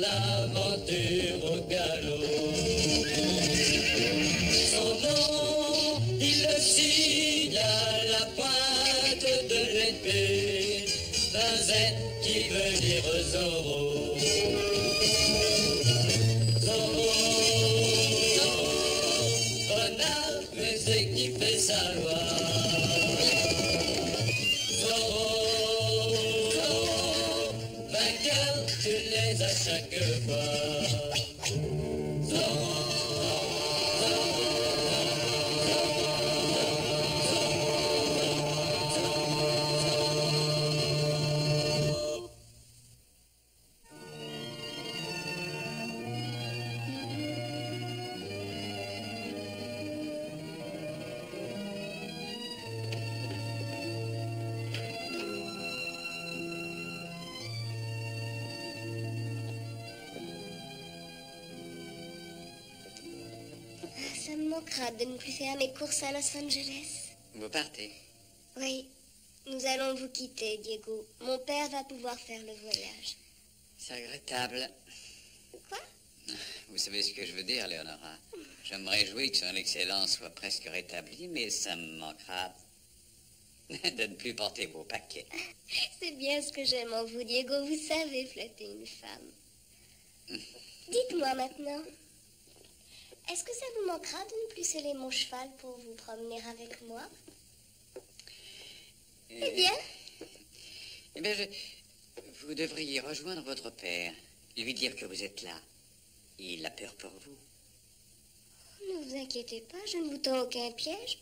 l'aventure au galop. Son nom, il le signe à la pointe de l'épée, d'un Z qui veut dire Zorro. Zorro, Zorro, renard, mais c'est qui fait sa loi. Zorro, Zorro, vainqueur, tu les as chaque fois. Zorro. Ça me manquera de ne plus faire mes courses à Los Angeles. Vous partez? Oui, nous allons vous quitter, Diego. Mon père va pouvoir faire le voyage. C'est regrettable. Quoi? Vous savez ce que je veux dire, Léonora? Je me réjouis que son excellence soit presque rétablie, mais ça me manquera de ne plus porter vos paquets. C'est bien ce que j'aime en vous, Diego. Vous savez flatter une femme. Dites-moi maintenant, est-ce que ça vous manquera de ne plus sceller mon cheval pour vous promener avec moi? Eh bien? Eh bien, vous devriez rejoindre votre père, lui dire que vous êtes là. Il a peur pour vous. Ne vous inquiétez pas, je ne vous tends aucun piège.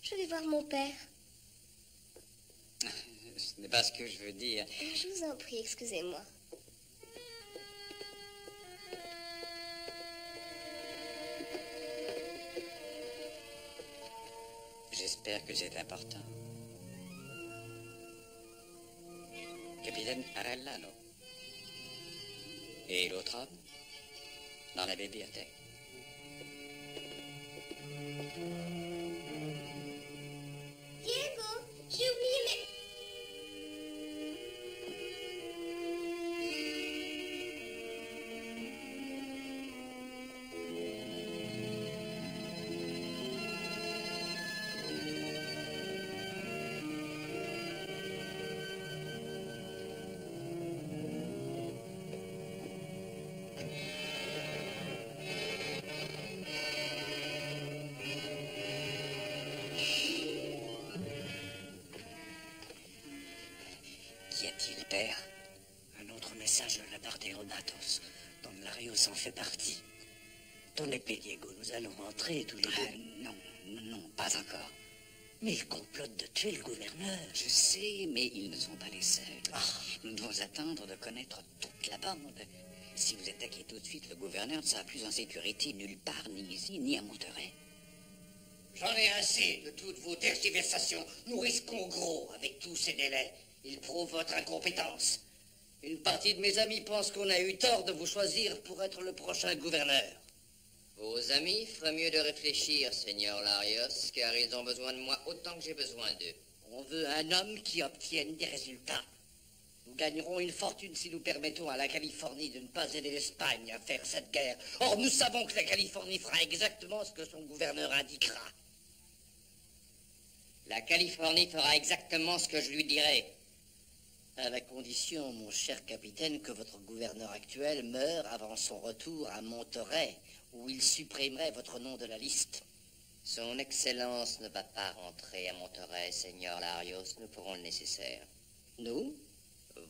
Je vais voir mon père. Ce n'est pas ce que je veux dire. Je vous en prie, excusez-moi. J'espère que c'est important. Capitaine Arellano. Et l'autre homme? Dans la bibliothèque. Diego, j'ai oublié mes... Qu'y a-t-il, père? Un autre message de la part des Ronatos, dont Larios en fait partie. Ton épée, Diego, nous allons entrer tous les deux. Non, non, pas encore. Mais ils complotent de tuer le gouverneur. Je sais, mais ils ne sont pas les seuls. Nous devons attendre de connaître toute la bande. Si vous attaquez tout de suite, le gouverneur ne sera plus en sécurité nulle part, ni ici, ni à Monterey. J'en ai assez de toutes vos tergiversations. Nous risquons gros avec tous ces délais. Ils prouvent votre incompétence. Une partie de mes amis pense qu'on a eu tort de vous choisir pour être le prochain gouverneur. Vos amis feraient mieux de réfléchir, Seigneur Larios, car ils ont besoin de moi autant que j'ai besoin d'eux. On veut un homme qui obtienne des résultats. Nous gagnerons une fortune si nous permettons à la Californie de ne pas aider l'Espagne à faire cette guerre. Or, nous savons que la Californie fera exactement ce que son gouverneur indiquera. La Californie fera exactement ce que je lui dirai. À la condition, mon cher capitaine, que votre gouverneur actuel meure avant son retour à Monterey, où il supprimerait votre nom de la liste. Son Excellence ne va pas rentrer à Monterey, Seigneur Larios. Nous ferons le nécessaire. Nous,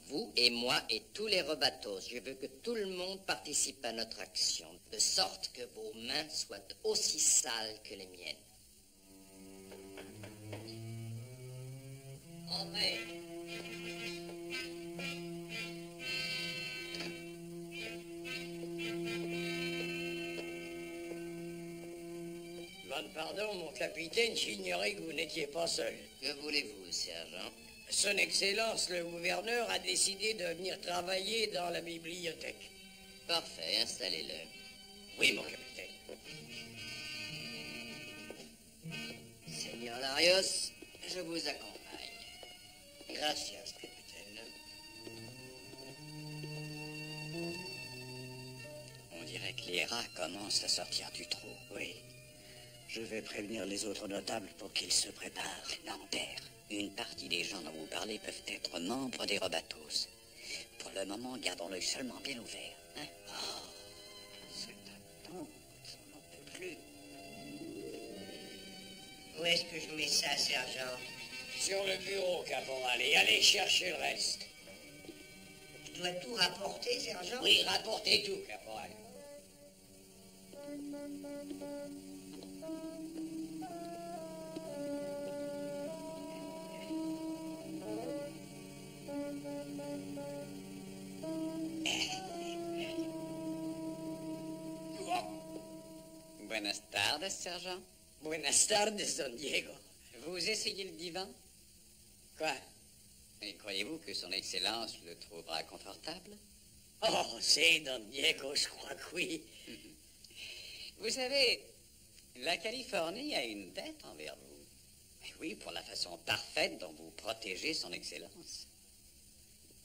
vous et moi et tous les rebatos, je veux que tout le monde participe à notre action, de sorte que vos mains soient aussi sales que les miennes. Entrez. Pardon, mon capitaine, j'ignorais que vous n'étiez pas seul. Que voulez-vous, sergent? Son Excellence, le gouverneur, a décidé de venir travailler dans la bibliothèque. Parfait, installez-le. Oui, mon capitaine. Seigneur Larios, je vous accompagne. Gracias, capitaine. Cléra commence à sortir du trou. Oui. Je vais prévenir les autres notables pour qu'ils se préparent. Non, père. Une partie des gens dont vous parlez peuvent être membres des Robatos. Pour le moment, gardons l'œil seulement bien ouvert. Hein? Oh, cette attente, on n'en peut plus. Où est-ce que je mets ça, sergent? Sur le bureau, caporal, et allez chercher le reste. Je dois tout rapporter, sergent? Oui, rapportez tout, caporal. Buenas tardes, sergent. Buenas tardes, don Diego. Vous essayez le divan? Quoi? Et croyez-vous que son excellence le trouvera confortable? Oh, c'est don Diego, je crois que oui. Vous savez, la Californie a une dette envers vous. Et oui, pour la façon parfaite dont vous protégez son excellence.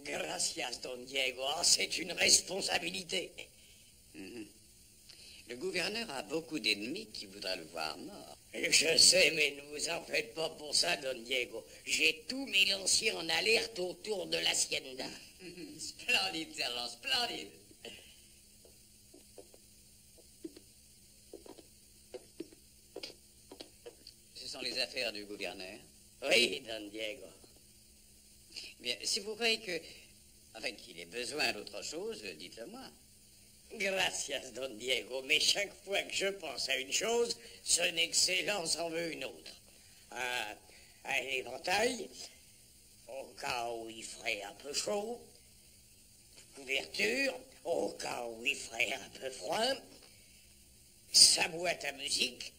Gracias, don Diego. Oh, c'est une responsabilité. Mhm. Le gouverneur a beaucoup d'ennemis qui voudraient le voir mort. Je sais, mais ne vous en faites pas pour ça, don Diego. J'ai tous mes lanciers en alerte autour de l'hacienda. Splendide, sergent, splendide. Ce sont les affaires du gouverneur. Oui, don Diego. Bien, si vous croyez que... Enfin, qu'il ait besoin d'autre chose, dites-le moi. Gracias, don Diego, mais chaque fois que je pense à une chose, son excellence en veut une autre. Un éventail, au cas où il ferait un peu chaud, couverture, au cas où il ferait un peu froid, sa boîte à musique,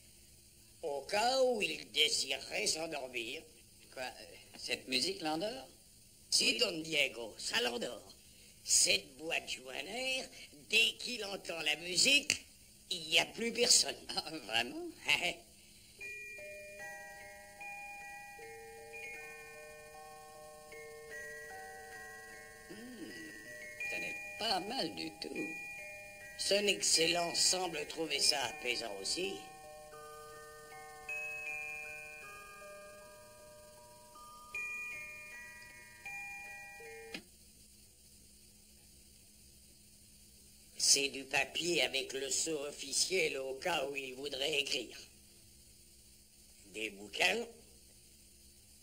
au cas où il désirerait s'endormir. Quoi, cette musique l'endort? Si, don Diego, ça l'endort. Cette boîte joue un air, dès qu'il entend la musique, il n'y a plus personne. Ah, vraiment? Ça n'est pas mal du tout. Son Excellence semble trouver ça apaisant aussi. C'est du papier avec le sceau officiel au cas où il voudrait écrire. Des bouquins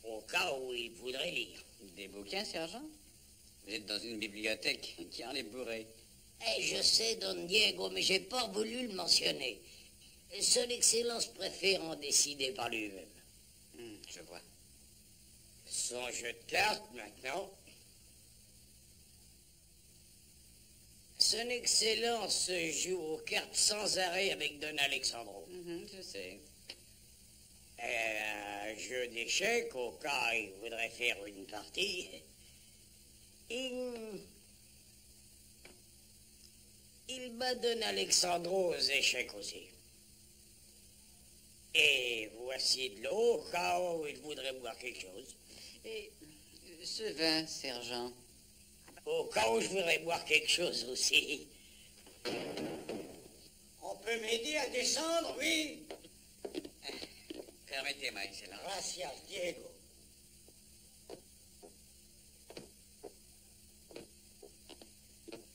au cas où il voudrait lire. Des bouquins, sergent? Vous êtes dans une bibliothèque qui en est bourrée. Je sais, don Diego, mais j'ai pas voulu le mentionner. Son Excellence préfère en décider par lui-même. Je vois. Son jeu de cartes, maintenant. Son Excellence joue aux cartes sans arrêt avec Don Alexandro. Je sais. Un jeu d'échecs, au cas où il voudrait faire une partie. Il bat Don Alexandro aux échecs aussi. Et voici de l'eau, au cas où il voudrait boire quelque chose. Et ce vin, sergent? Au cas où je voudrais boire quelque chose aussi. On peut m'aider à descendre, oui? Permettez-moi, excellence. Gracias, Diego.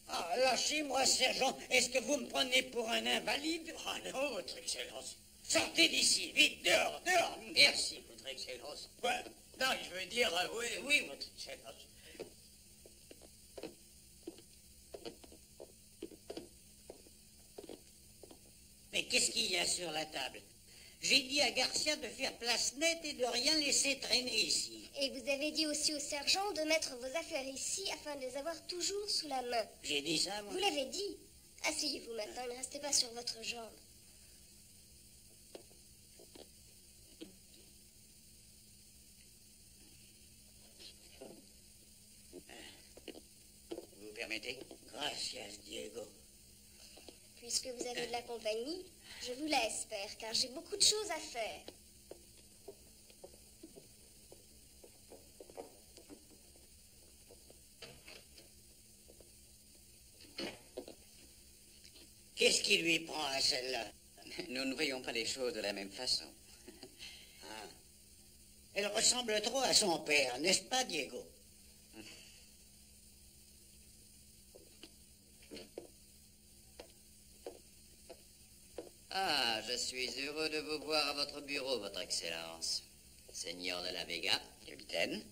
Ah, lâchez-moi, sergent. Est-ce que vous me prenez pour un invalide? Ah non, votre excellence. Sortez d'ici, vite, dehors, dehors. Merci, votre excellence. Ouais. Non, je veux dire, oui, oui, votre excellence. Mais qu'est-ce qu'il y a sur la table? J'ai dit à Garcia de faire place nette et de rien laisser traîner ici. Et vous avez dit aussi au sergent de mettre vos affaires ici afin de les avoir toujours sous la main. J'ai dit ça, moi? Vous l'avez dit. Asseyez-vous maintenant, ne restez pas sur votre jambe. Vous permettez? Gracias, Diego. Puisque vous avez de la compagnie, je vous laisse, père, car j'ai beaucoup de choses à faire. Qu'est-ce qui lui prend à celle-là? Nous ne voyons pas les choses de la même façon. Ah. Elle ressemble trop à son père, n'est-ce pas, Diego? Ah, je suis heureux de vous voir à votre bureau, votre Excellence. Seigneur de la Vega, capitaine.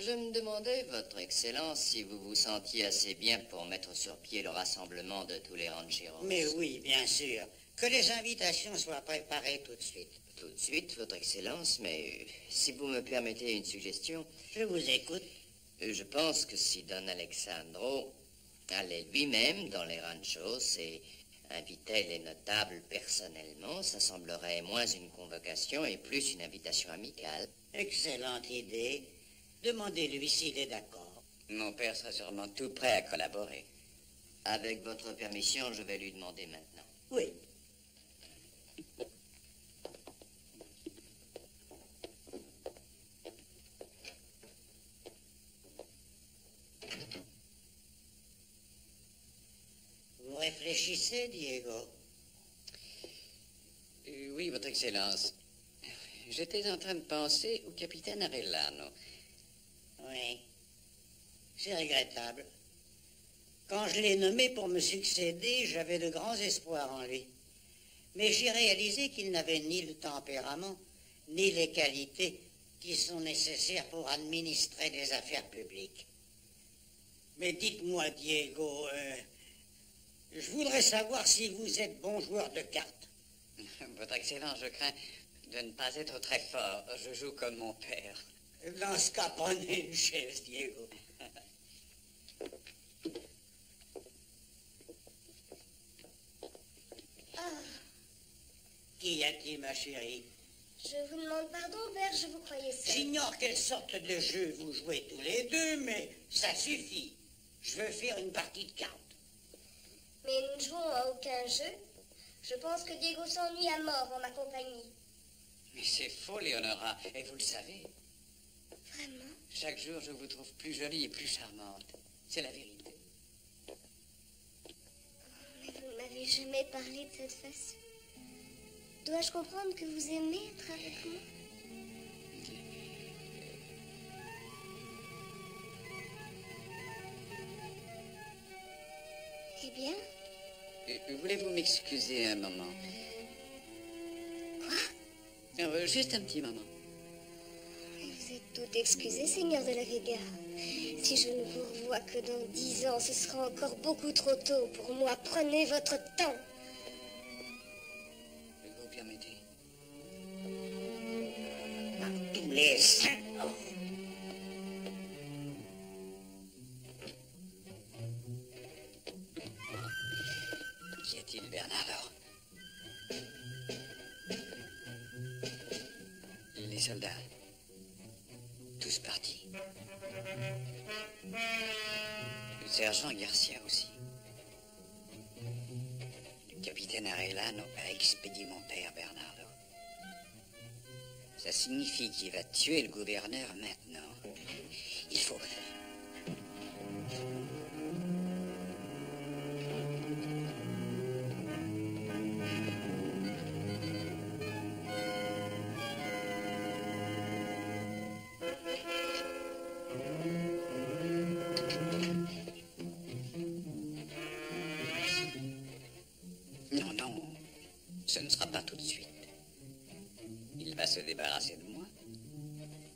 Je me demandais, votre Excellence, si vous vous sentiez assez bien pour mettre sur pied le rassemblement de tous les rancheros. Mais oui, bien sûr. Que les invitations soient préparées tout de suite. Tout de suite, votre Excellence, mais si vous me permettez une suggestion... Je vous écoute. Je pense que si Don Alexandro allait lui-même dans les ranchos et invitait les notables personnellement, ça semblerait moins une convocation et plus une invitation amicale. Excellente idée. Demandez-lui s'il est d'accord. Mon père sera sûrement tout prêt à collaborer. Avec votre permission, je vais lui demander maintenant. Oui. Vous réfléchissez, Diego? Oui, votre Excellence. J'étais en train de penser au capitaine Arellano. Oui. C'est regrettable. Quand je l'ai nommé pour me succéder, j'avais de grands espoirs en lui. Mais j'ai réalisé qu'il n'avait ni le tempérament, ni les qualités qui sont nécessaires pour administrer des affaires publiques. Mais dites-moi, Diego, je voudrais savoir si vous êtes bon joueur de cartes. Votre Excellence, je crains de ne pas être très fort. Je joue comme mon père. Dans ce cas, prenez une chaise, Diego. Ah, Qu'y a-t-il, ma chérie? je vous demande pardon, père, je vous croyais seul. J'ignore quelle sorte de jeu vous jouez tous les deux, mais ça suffit. Je veux faire une partie de cartes. Mais nous ne jouons à aucun jeu. Je pense que Diego s'ennuie à mort en ma compagnie. Mais c'est faux, Léonora, et vous le savez. Vraiment? Chaque jour, je vous trouve plus jolie et plus charmante. C'est la vérité. Mais vous ne m'avez jamais parlé de cette façon. Dois-je comprendre que vous aimez être avec moi? Eh bien? Voulez-vous m'excuser un moment? Quoi? Juste un petit moment. Vous êtes tout excusé, Seigneur de la Vega. Si je ne vous revois que dans 10 ans, ce sera encore beaucoup trop tôt pour moi. Prenez votre temps. Vous permettez? Par tous les saints. Oh. Qu'y a-t-il, Bernardo? Les soldats. Tous partis. Le sergent Garcia aussi. Le capitaine Arellano a expédié mon père, Bernardo. Ça signifie qu'il va tuer le gouverneur maintenant. Il faut... Non, non, ce ne sera pas tout de suite. Il va se débarrasser de moi.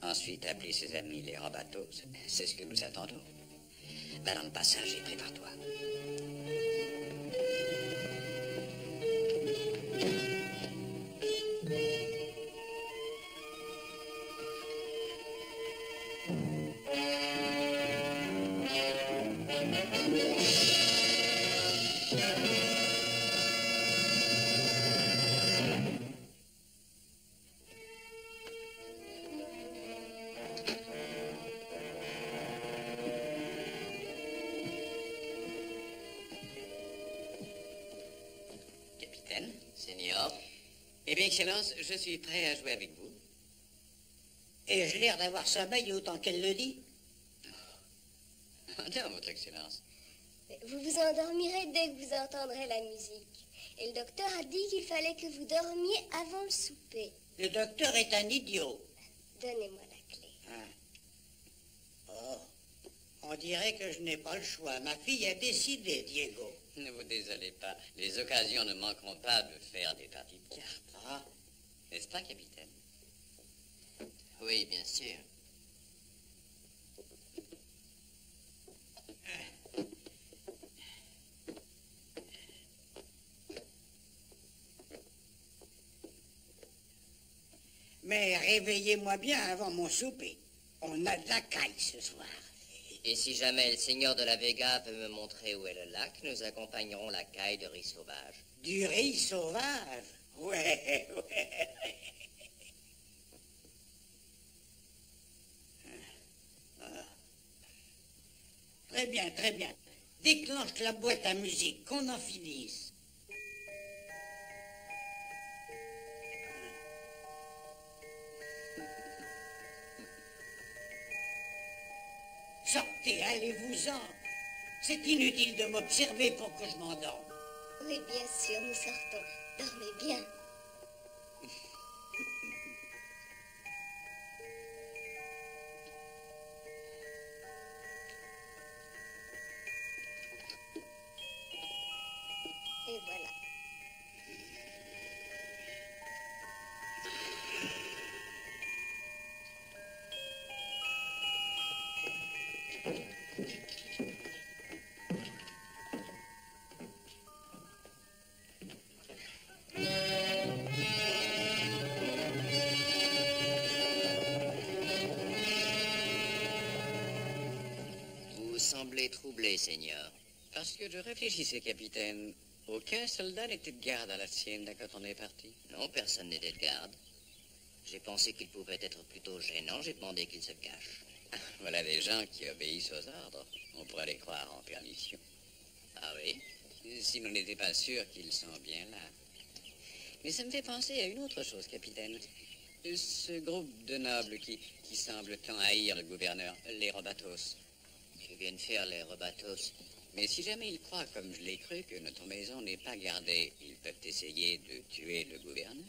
Ensuite, appeler ses amis les Robatos. C'est ce que nous attendons. Va dans le passage et prépare-toi. Seigneur, Eh bien, Excellence, je suis prêt à jouer avec vous. Ai-je l'air d'avoir sommeil autant qu'elle le dit? Oh non, Votre Excellence. Vous vous endormirez dès que vous entendrez la musique. Et le docteur a dit qu'il fallait que vous dormiez avant le souper. Le docteur est un idiot. Donnez-moi la clé. Oh, on dirait que je n'ai pas le choix. Ma fille a décidé, Diego. Ne vous désolez pas. Les occasions ne manqueront pas de faire des parties de cartes. Ah, N'est-ce pas, capitaine? Oui, bien sûr. mais réveillez-moi bien avant mon souper. On a de la caille ce soir. Et si jamais le seigneur de la Vega veut me montrer où est le lac, nous accompagnerons la caille de riz sauvage. Du riz sauvage? Ouais. Très bien, très bien. Déclenche la boîte à musique, qu'on en finisse. Sortez, allez-vous-en. C'est inutile de m'observer pour que je m'endorme. Oui, bien sûr, nous sortons. Dormez bien. Et voilà. Vous semblez troublé, seigneur. Parce que je réfléchissais, capitaine. Aucun soldat n'était de garde à la sienne quand on est parti. Non, personne n'était de garde. J'ai pensé qu'il pouvait être plutôt gênant, j'ai demandé qu'il se cache. Voilà des gens qui obéissent aux ordres. On pourrait les croire en permission. Ah oui? Si l'on n'était pas sûr qu'ils sont bien là. Mais ça me fait penser à une autre chose, capitaine. Ce groupe de nobles qui semblent tant haïr le gouverneur, les Robatos. Que viennent faire les Robatos? Mais si jamais ils croient, comme je l'ai cru, que notre maison n'est pas gardée, ils peuvent essayer de tuer le gouverneur.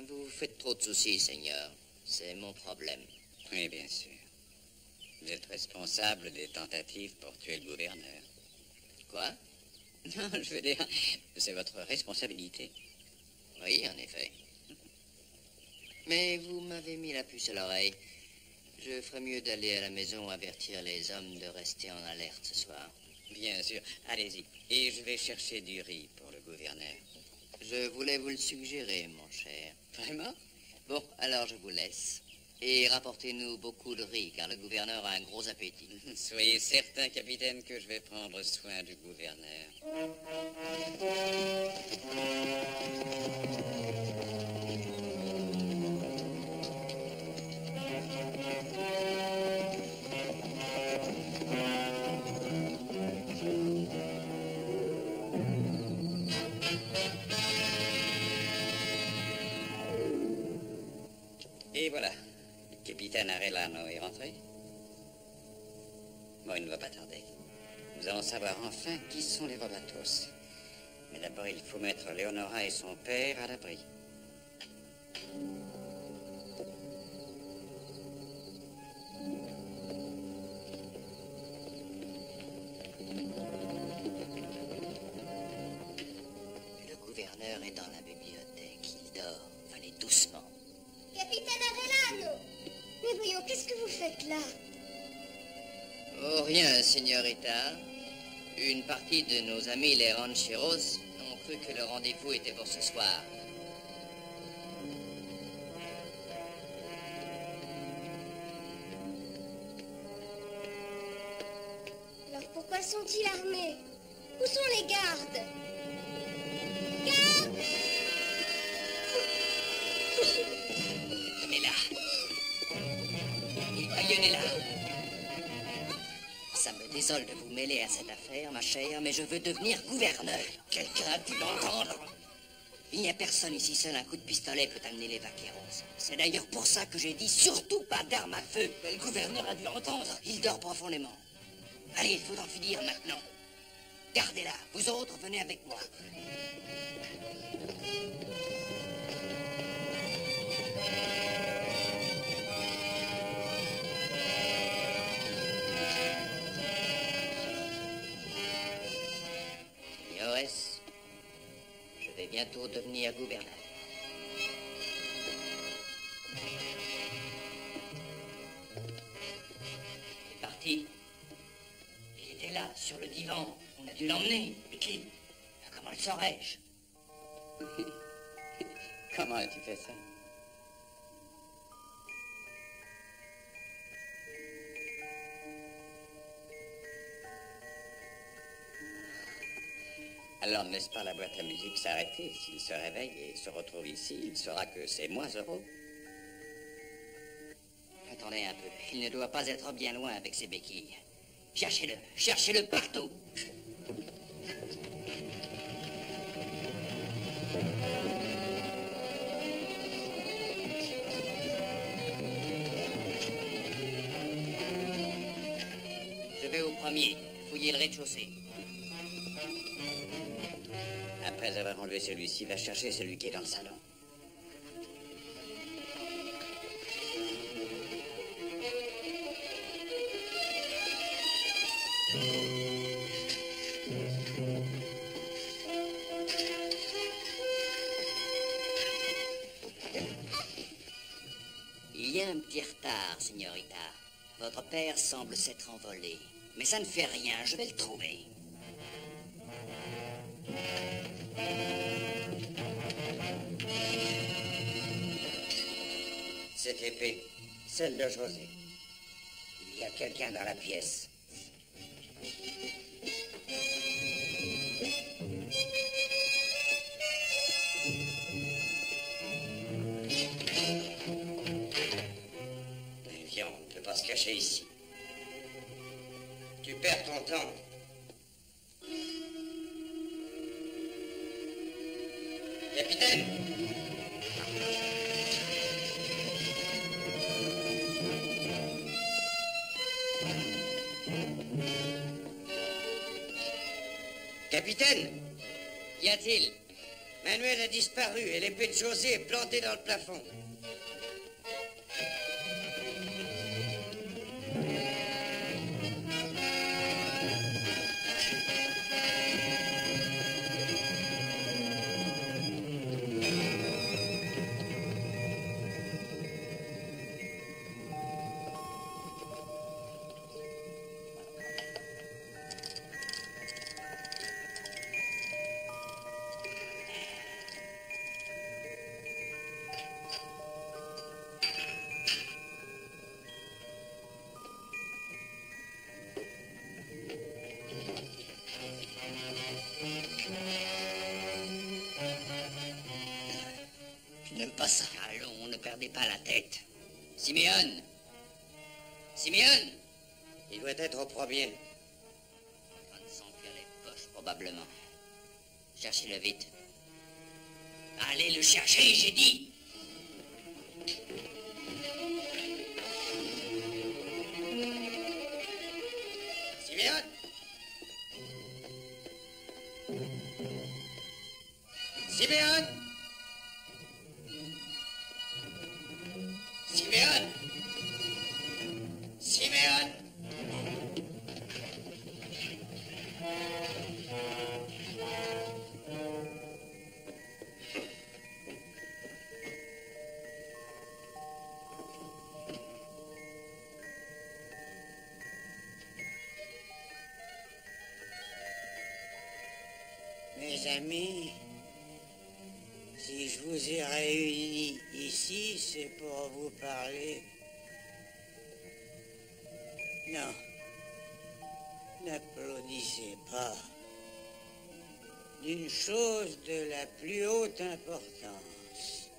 Vous faites trop de soucis, seigneur. C'est mon problème. Oui, bien sûr. Vous êtes responsable des tentatives pour tuer le gouverneur. Quoi? Non, je veux dire, c'est votre responsabilité. Oui, en effet. Mais vous m'avez mis la puce à l'oreille. Je ferais mieux d'aller à la maison avertir les hommes de rester en alerte ce soir. Bien sûr, allez-y. Et je vais chercher du riz pour le gouverneur. Je voulais vous le suggérer, mon cher. Vraiment? Bon, alors je vous laisse. Et rapportez-nous beaucoup de riz, car le gouverneur a un gros appétit. Soyez certain, capitaine, que je vais prendre soin du gouverneur. Et voilà, le capitaine Arellano est rentré. Bon, il ne va pas tarder. Nous allons savoir enfin qui sont les Robatos. Mais d'abord, il faut mettre Leonora et son père à l'abri. Le gouverneur est dans la bibliothèque. Il dort. Allez doucement. Capitaine Arellano! Mais voyons, qu'est-ce que vous faites là? Oh, rien, señorita. Une partie de nos amis, les rancheros, ont cru que le rendez-vous était pour ce soir. Alors pourquoi sont-ils armés? Où sont les gardes? Gardes! Venez là. Venez là. Ça me désole de vous mêler à cette affaire, ma chère, mais je veux devenir gouverneur. Quelqu'un a pu l'entendre. Il n'y a personne ici, seul un coup de pistolet peut amener les vaqueros. C'est d'ailleurs pour ça que j'ai dit surtout pas d'armes à feu. Le gouverneur a dû entendre. Il dort profondément. Allez, il faut en finir maintenant. Gardez-la. Vous autres, venez avec moi. Señores, je vais bientôt devenir gouverneur. Il est parti. Il était là, sur le divan. On a dû l'emmener. Et qui? Comment le saurais-je? Comment as-tu fait ça? Alors, n'est-ce pas la boîte à musique s'arrêter? S'il se réveille et se retrouve ici, il saura que c'est moi, Zorro. Attendez un peu. Il ne doit pas être bien loin avec ses béquilles. Cherchez-le. Cherchez-le partout. Je vais au premier. Fouiller le rez-de-chaussée. Après avoir enlevé celui-ci, va chercher celui qui est dans le salon. Il y a un petit retard, signorita. Votre père semble s'être envolé. Mais ça ne fait rien, je vais le trouver. Cette épée, celle de José. Il y a quelqu'un dans la pièce. Mais viens, on ne peut pas se cacher ici. Tu perds ton temps. Capitaine! Capitaine! Qu'y a-t-il? Manuel a disparu et l'épée de José est plantée dans le plafond. Je n'aime pas ça. Allons, ne perdez pas la tête. Siméon! Siméon! Il doit être au premier. En train de s'enfuir les poches, probablement. Cherchez-le vite. Allez le chercher, j'ai dit. Siméon! Siméon! Siméon! Siméon! Mes amis, si je vous ai réunis ici, c'est pour vous parler. Non, n'applaudissez pas. D'une chose de la plus haute importance.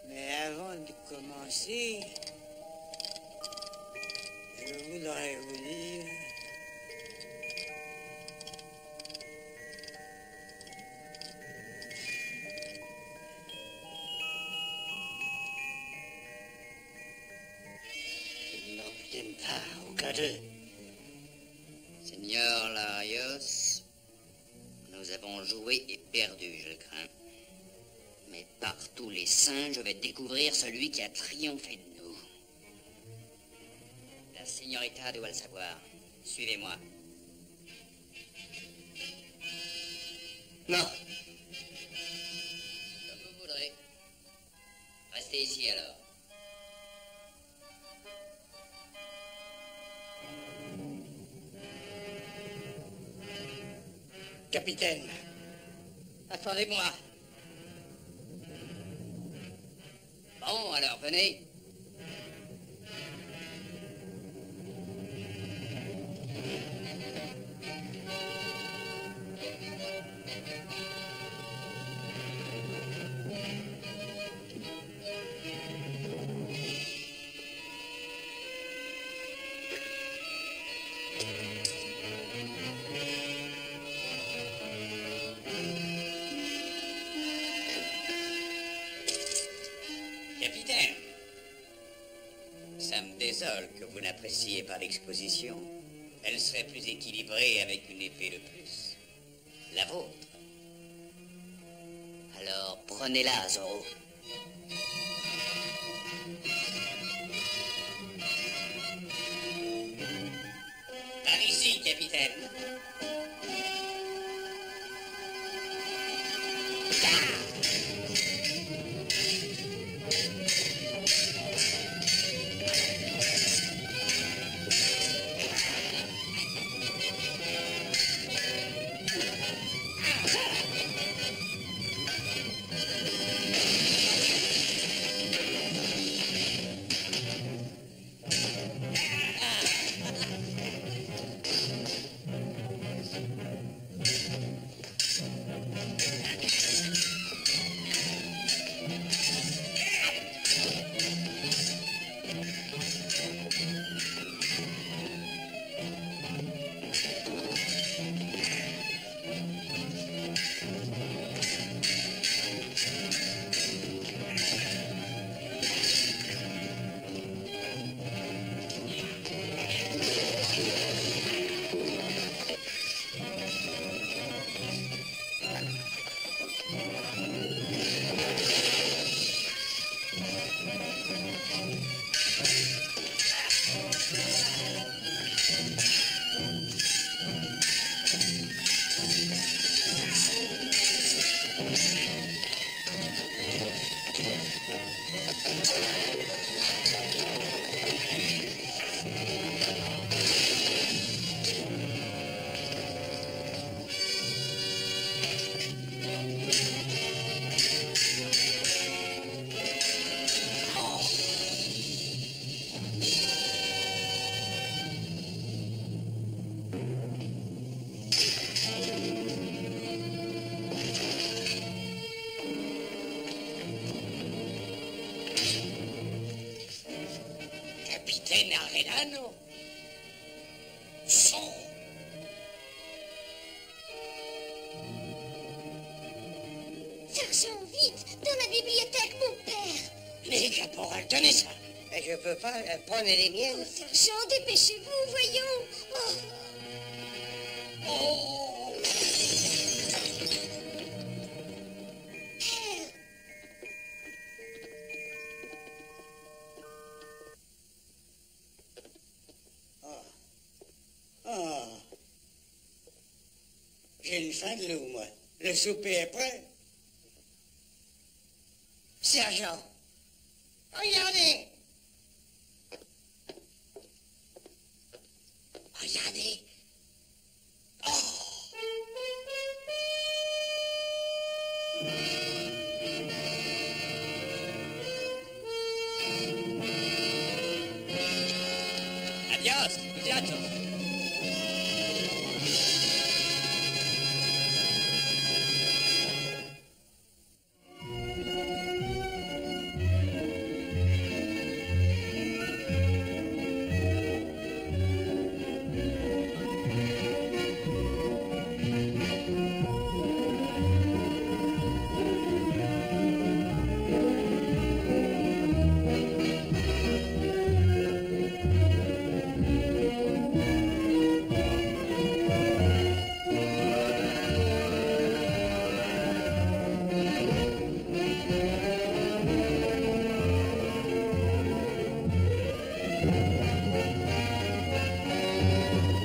Mais avant de commencer, je voudrais vous dire capitaine part, au cas d'eux. Seigneur Larios, nous avons joué et perdu, je crains. Mais par tous les saints, je vais découvrir celui qui a triomphé de nous. La Signorita doit le savoir. Suivez-moi. Non. Comme vous voudrez. Restez ici alors. Capitaine, Attendez-moi. Bon, alors venez. capitaine, Ça me désole que vous n'appréciez pas l'exposition. Elle serait plus équilibrée avec une épée de plus. La vôtre. Alors prenez-la, Zorro. par ici, capitaine. Capitaine Arenano. Son. Sergent, vite, dans la bibliothèque, mon père. Les caporales, tenez ça. Mais je peux pas, prenez les Oh, miennes. sergent, dépêchez-vous, voyons. Oh. Oh. Père. Ah. J'ai une faim de loup, moi. Le souper est prêt. Sergent, regardez. Regardez. Adios, cuidado.